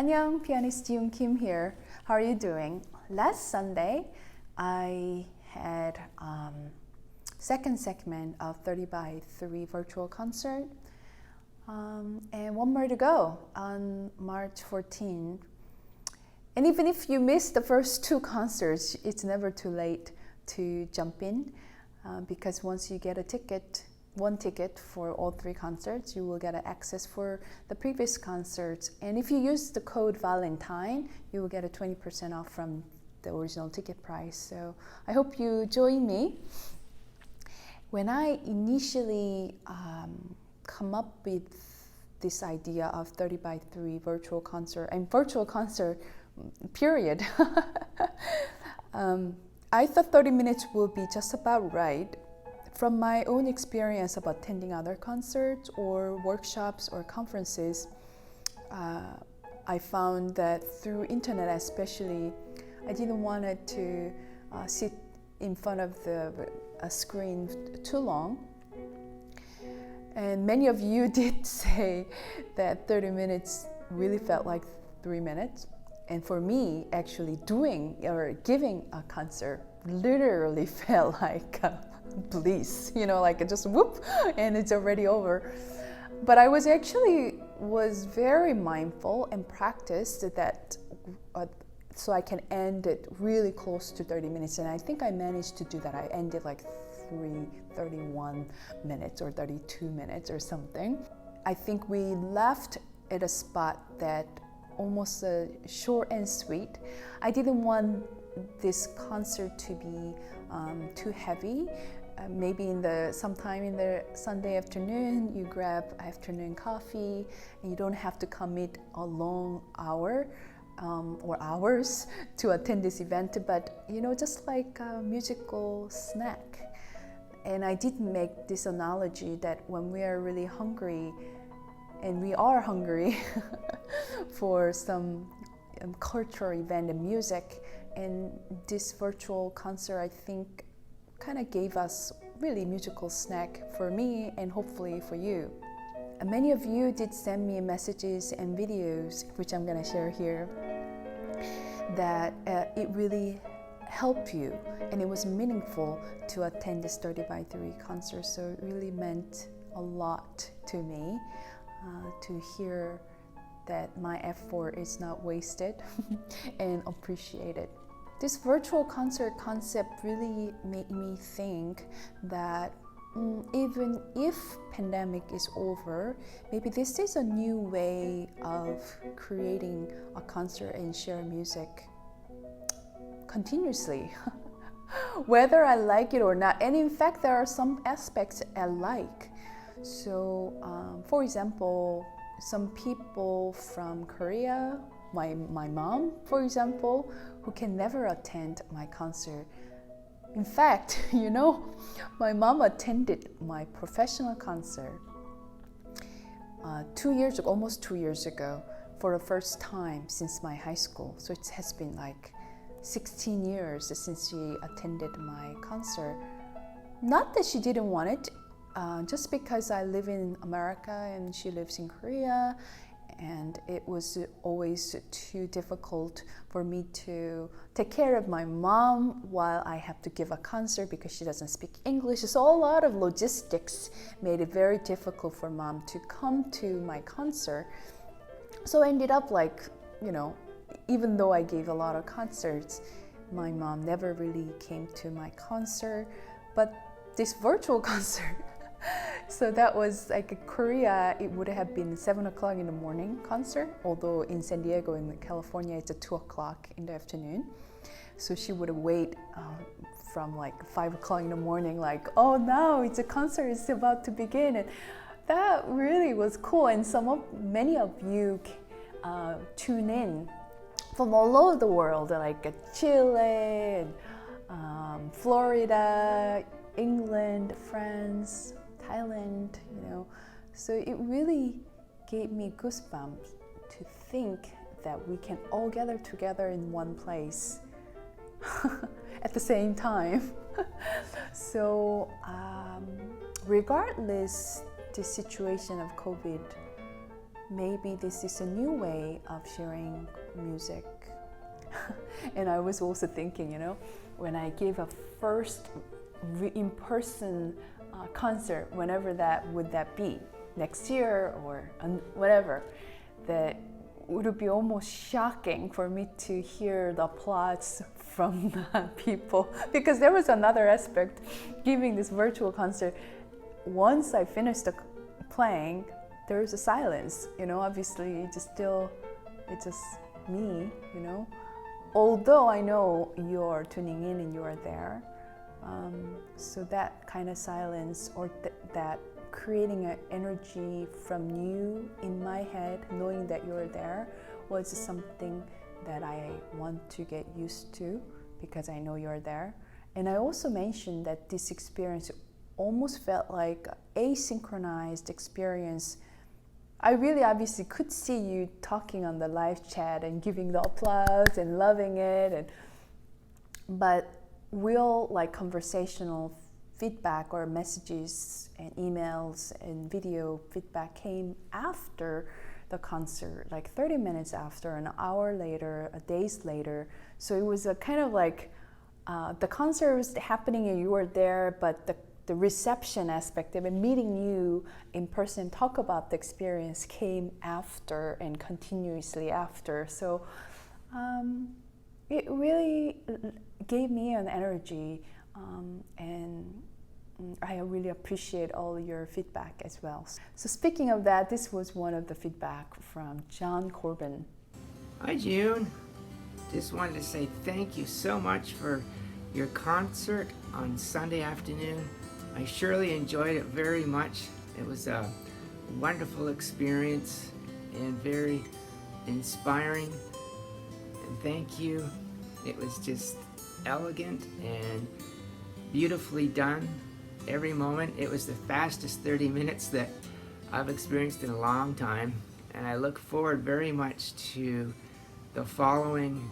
안녕, pianist Yoon Kim here. How are you doing? Last Sunday, I had second segment of 30 by 3 virtual concert, and one more to go on March 14. And even if you missed the first two concerts, it's never too late to jump in, because once you get one ticket for all three concerts, you will get access for the previous concerts. And if you use the code Valentine, you will get a 20% off from the original ticket price. So I hope you join me. When I initially come up with this idea of 30 by 3 virtual concert and virtual concert period, I thought 30 minutes would be just about right. From my own experience of attending other concerts or workshops or conferences, I found that through internet especially, I didn't want it to sit in front of a screen too long. And many of you did say that 30 minutes really felt like 3 minutes. And for me, actually doing or giving a concert literally felt like bliss, like it just whoop and it's already over. But I was very mindful and practiced that so I can end it really close to 30 minutes, and I think I managed to do that. I ended like 31 minutes or 32 minutes or something. I think we left at a spot that almost short and sweet. I didn't want this concert to be too heavy. Maybe sometime in the Sunday afternoon, you grab afternoon coffee, and you don't have to commit a long hour or hours to attend this event, but just like a musical snack. And I did make this analogy that when we are really hungry, and we are hungry for some cultural event and music, and this virtual concert, I think, kind of gave us really musical snack for me and hopefully for you. And many of you did send me messages and videos, which I'm going to share here, that it really helped you and it was meaningful to attend this 30 by 3 concert. So it really meant a lot to me to hear that my effort is not wasted and appreciated. This virtual concert concept really made me think that even if pandemic is over, maybe this is a new way of creating a concert and share music continuously, whether I like it or not. And in fact, there are some aspects I like. So, for example, some people from Korea, my mom, for example, who can never attend my concert. In fact, my mom attended my professional concert 2 years ago, almost 2 years ago, for the first time since my high school. So it has been like 16 years since she attended my concert. Not that she didn't want it, just because I live in America and she lives in Korea, and it was always too difficult for me to take care of my mom while I have to give a concert because she doesn't speak English. So a lot of logistics made it very difficult for mom to come to my concert. So I ended up even though I gave a lot of concerts, my mom never really came to my concert. But this virtual concert, so that was like Korea, it would have been 7 o'clock in the morning concert, although in San Diego in California it's at 2 o'clock in the afternoon. So she would wait from like 5 o'clock in the morning, like, oh, now it's a concert, it's about to begin. And that really was cool. And many of you tune in from all over the world, like Chile, Florida, England, France, Thailand, So it really gave me goosebumps to think that we can all gather together in one place at the same time. So regardless the situation of COVID, maybe this is a new way of sharing music. And I was also thinking, you know, when I give a first in-person concert, whenever that would that be, next year or whatever, that would be almost shocking for me to hear the applause from the people, because there was another aspect giving this virtual concert. Once I finished the playing, there was a silence, you know, obviously it's just me, you know, although I know you're tuning in and you're there. So that kind of silence, or that creating an energy from you in my head, knowing that you're there, was something that I want to get used to, because I know you're there. And I also mentioned that this experience almost felt like an asynchronized experience. I really obviously could see you talking on the live chat and giving the applause and loving it, but real like conversational feedback or messages and emails and video feedback came after the concert, like 30 minutes after, an hour later, days later. So it was a kind of like the concert was happening and you were there, but the reception aspect of it, meeting you in person, talk about the experience, came after and continuously after. So it really gave me an energy, and I really appreciate all your feedback as well. So speaking of that, this was one of the feedback from John Corbin. Hi June, just wanted to say thank you so much for your concert on Sunday afternoon. I surely enjoyed it very much. It was a wonderful experience and very inspiring. And thank you. It was just elegant and beautifully done. Every moment. It was the fastest 30 minutes that I've experienced in a long time. And I look forward very much to the following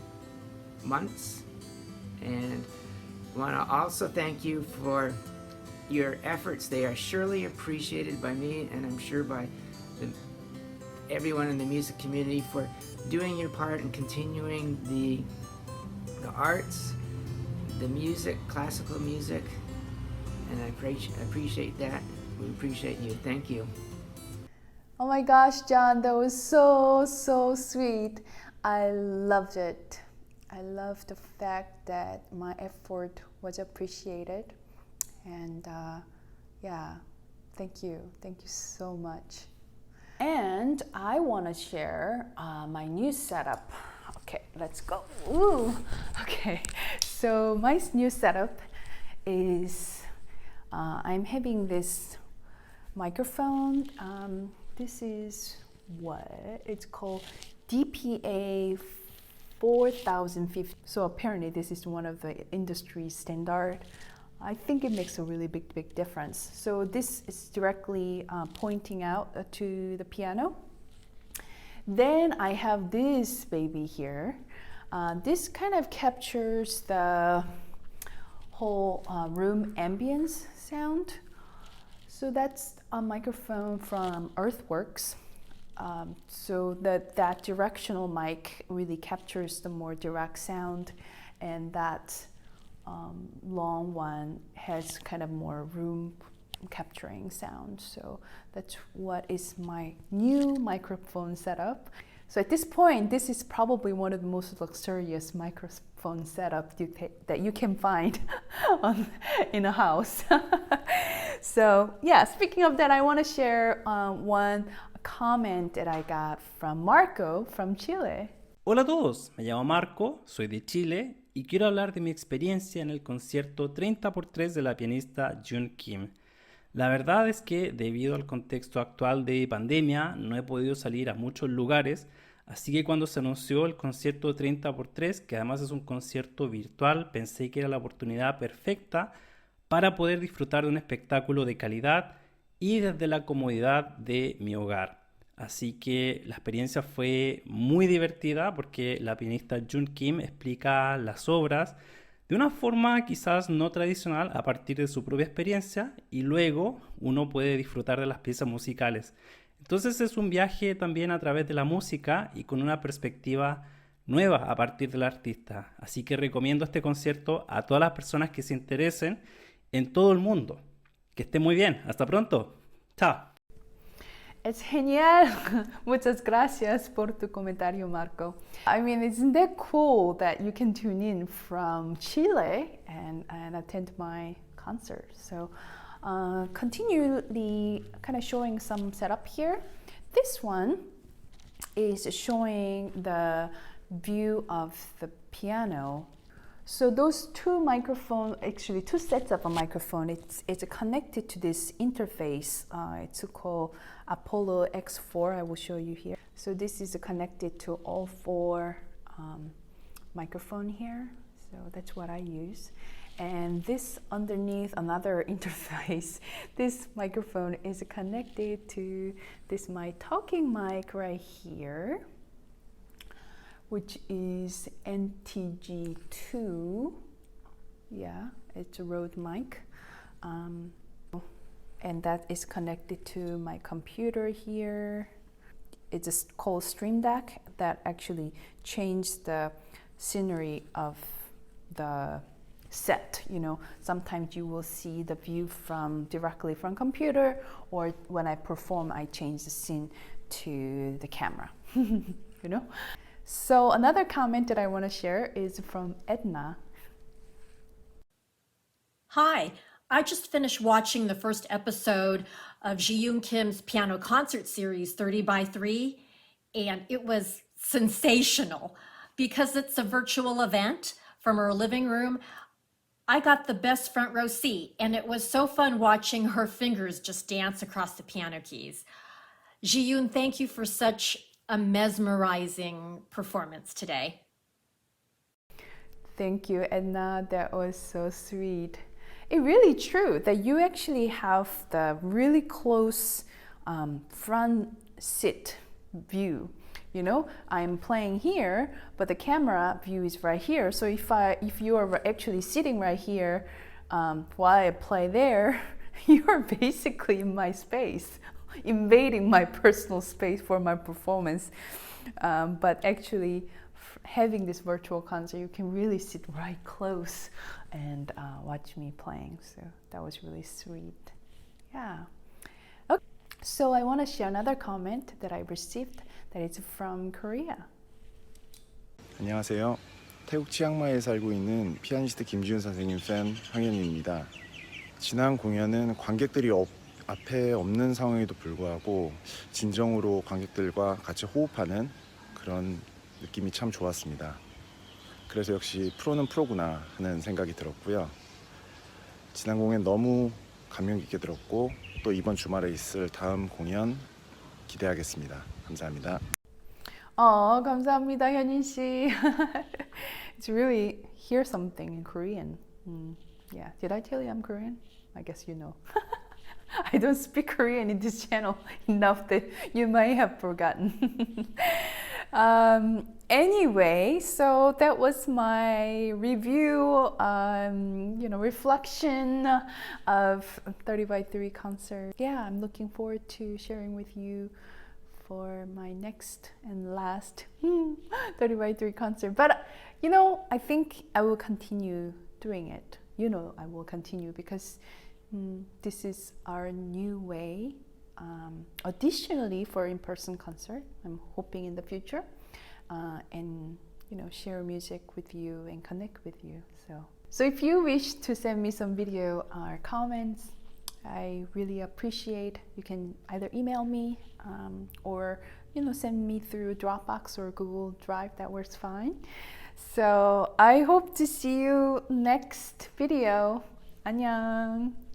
months. And I want to also thank you for your efforts. They are surely appreciated by me, and I'm sure by everyone in the music community, for doing your part and continuing the arts, the music, classical music, and I appreciate that. We appreciate you. Thank you. Oh my gosh, John, that was so sweet. I loved it. I love the fact that my effort was appreciated, and yeah, thank you so much. And I want to share my new setup. Okay, let's go. Ooh, okay. So my new setup is I'm having this microphone. This is what it's called, DPA 4050. So apparently this is one of the industry standard. I think it makes a really big difference. So this is directly pointing out to the piano. Then I have this baby here. This kind of captures the whole room ambience sound. So that's a microphone from Earthworks. So that directional mic really captures the more direct sound, and that long one has kind of more room capturing sound. So that's what is my new microphone setup. So at this point, this is probably one of the most luxurious microphone setup that you can find in a house. So yeah, speaking of that, I want to share one comment that I got from Marco from Chile. Hola a todos, me llamo Marco, soy de Chile y quiero hablar de mi experiencia en el concierto 30x3 de la pianista June Kim. La verdad es que debido al contexto actual de pandemia no he podido salir a muchos lugares, así que cuando se anunció el concierto 30x3, que además es un concierto virtual, pensé que era la oportunidad perfecta para poder disfrutar de un espectáculo de calidad y desde la comodidad de mi hogar. Así que la experiencia fue muy divertida porque la pianista June Kim explica las obras de una forma quizás no tradicional a partir de su propia experiencia, y luego uno puede disfrutar de las piezas musicales. Entonces es un viaje también a través de la música y con una perspectiva nueva a partir del artista. Así que recomiendo este concierto a todas las personas que se interesen en todo el mundo. Que estén muy bien. Hasta pronto. Chao. Es genial. Muchas gracias por tu comentario, Marco. I mean, isn't that cool that you can tune in from Chile and attend my concert? So continually kind of showing some setup here. This one is showing the view of the piano. So those two microphones, actually two sets of a microphone, it's connected to this interface. It's called Apollo X4. I will show you here. So this is connected to all four microphone here. So that's what I use. And this underneath another interface, this microphone is connected to this my talking mic right here, which is NTG2. Yeah, it's a Rode mic. And that is connected to my computer here. It's called Stream Deck that actually changed the scenery of the set. You know, sometimes you will see the view from directly from computer, or when I perform, I change the scene to the camera. You know. So another comment that I want to share is from Edna. Hi, I just finished watching the first episode of Ji-yoon Kim's piano concert series 30 by 3, and it was sensational. Because it's a virtual event from her living room, I got the best front row seat, and it was so fun watching her fingers just dance across the piano keys. Ji-yoon, thank you for such a mesmerizing performance today. Thank you, Edna. That was so sweet. It's really true that you actually have the really close front seat view. You know, I'm playing here, but the camera view is right here. So if you are actually sitting right here while I play there, you're basically in my space, invading my personal space for my performance. But actually, having this virtual concert, you can really sit right close and watch me playing. So that was really sweet. Yeah. Okay. So I want to share another comment that I received that is from Korea. 안녕하세요. 태국 치앙마이에 살고 있는 피아니스트 김지훈 선생님 팬 황현희입니다. 지난 공연은 관객들이 앞에 없는 상황에도 불구하고 진정으로 관객들과 같이 호흡하는 그런 느낌이 참 좋았습니다. 그래서 역시 프로는 프로구나 하는 생각이 들었고요. 지난 공연 너무 감명 깊게 들었고 또 이번 주말에 있을 다음 공연 기대하겠습니다. 감사합니다. 감사합니다, 현인 씨. It's really hear something in Korean. Yeah, did I tell you I'm Korean? I guess you know. I don't speak Korean in this channel enough that you might have forgotten. Anyway, so that was my review, reflection of 30 by 3 concert. Yeah, I'm looking forward to sharing with you for my next and last 30 by 3 concert. But, I think I will continue doing it. I will continue because this is our new way. Additionally, for in-person concert, I'm hoping in the future, and share music with you and connect with you. So if you wish to send me some video or comments, I really appreciate. You can either email me or send me through Dropbox or Google Drive. That works fine. So I hope to see you next video. 안녕.